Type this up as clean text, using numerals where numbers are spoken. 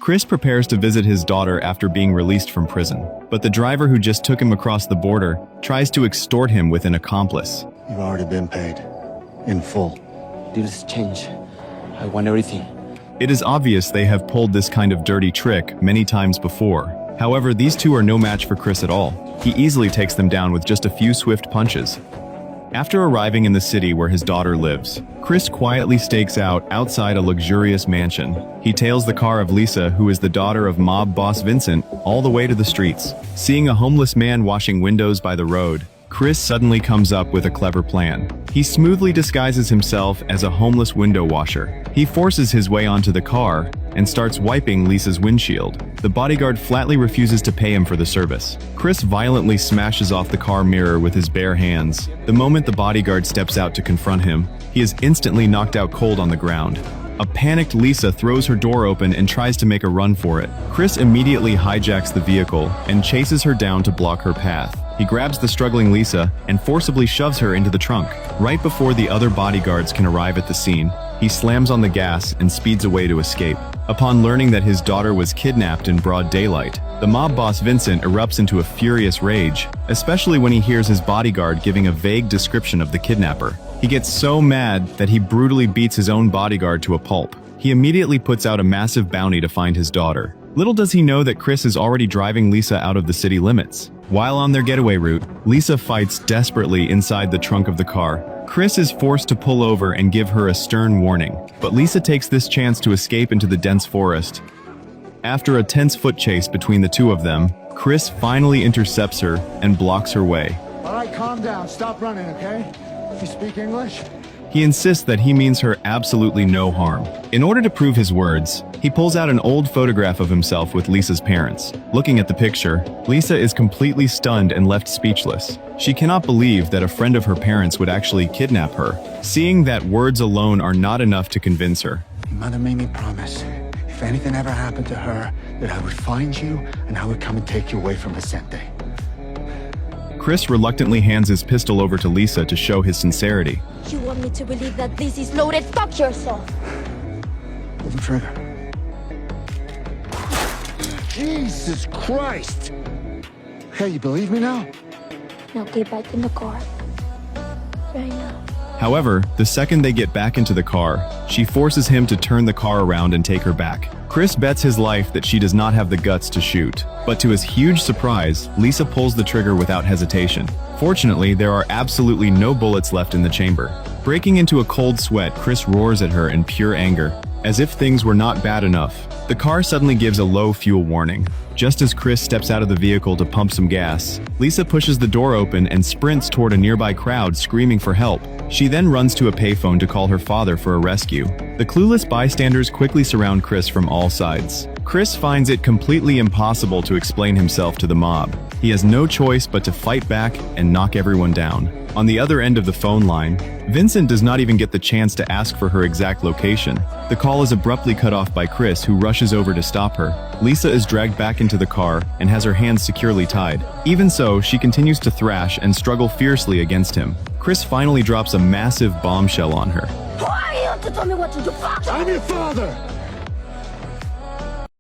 Chris prepares to visit his daughter after being released from prison, but the driver who just took him across the border tries to extort him with an accomplice. You've already been paid. In full. Deals change. I want everything. It is obvious they have pulled this kind of dirty trick many times before. However, these two are no match for Chris at all. He easily takes them down with just a few swift punches. After arriving in the city where his daughter lives, Chris quietly stakes out outside a luxurious mansion. He tails the car of Lisa, who is the daughter of mob boss Vincent, all the way to the streets. Seeing a homeless man washing windows by the road, Chris suddenly comes up with a clever plan. He smoothly disguises himself as a homeless window washer. He forces his way onto the car and starts wiping Lisa's windshield. The bodyguard flatly refuses to pay him for the service. Chris violently smashes off the car mirror with his bare hands. The moment the bodyguard steps out to confront him, he is instantly knocked out cold on the ground. A panicked Lisa throws her door open and tries to make a run for it. Chris immediately hijacks the vehicle and chases her down to block her path. He grabs the struggling Lisa and forcibly shoves her into the trunk. Right before the other bodyguards can arrive at the scene, he slams on the gas and speeds away to escape. Upon learning that his daughter was kidnapped in broad daylight, the mob boss Vincent erupts into a furious rage, especially when he hears his bodyguard giving a vague description of the kidnapper. He gets so mad that he brutally beats his own bodyguard to a pulp. He immediately puts out a massive bounty to find his daughter. Little does he know that Chris is already driving Lisa out of the city limits. While on their getaway route, Lisa fights desperately inside the trunk of the car. Chris is forced to pull over and give her a stern warning, but Lisa takes this chance to escape into the dense forest. After a tense foot chase between the two of them, Chris finally intercepts her and blocks her way. All right, calm down. Stop running, okay? You speak English? He insists that he means her absolutely no harm. In order to prove his words, he pulls out an old photograph of himself with Lisa's parents. Looking at the picture, Lisa is completely stunned and left speechless. She cannot believe that a friend of her parents would actually kidnap her. Seeing that words alone are not enough to convince her. Your mother made me promise, if anything ever happened to her, that I would find you and I would come and take you away from Vicente. Chris reluctantly hands his pistol over to Lisa to show his sincerity. You want me to believe that this is loaded? Fuck yourself! Pull the trigger. Jesus Christ! Hey, you believe me now? Now get back in the car. Right now. However, the second they get back into the car, she forces him to turn the car around and take her back. Chris bets his life that she does not have the guts to shoot. But to his huge surprise, Lisa pulls the trigger without hesitation. Fortunately, there are absolutely no bullets left in the chamber. Breaking into a cold sweat, Chris roars at her in pure anger. As if things were not bad enough, the car suddenly gives a low fuel warning. Just as Chris steps out of the vehicle to pump some gas, Lisa pushes the door open and sprints toward a nearby crowd screaming for help. She then runs to a payphone to call her father for a rescue. The clueless bystanders quickly surround Chris from all sides. Chris finds it completely impossible to explain himself to the mob. He has no choice but to fight back and knock everyone down. On the other end of the phone line, Vincent does not even get the chance to ask for her exact location. The call is abruptly cut off by Chris, who rushes over to stop her. Lisa is dragged back into the car and has her hands securely tied. Even so, she continues to thrash and struggle fiercely against him. Chris finally drops a massive bombshell on her. Who are you to tell me what to do? Fuck! I'm your father!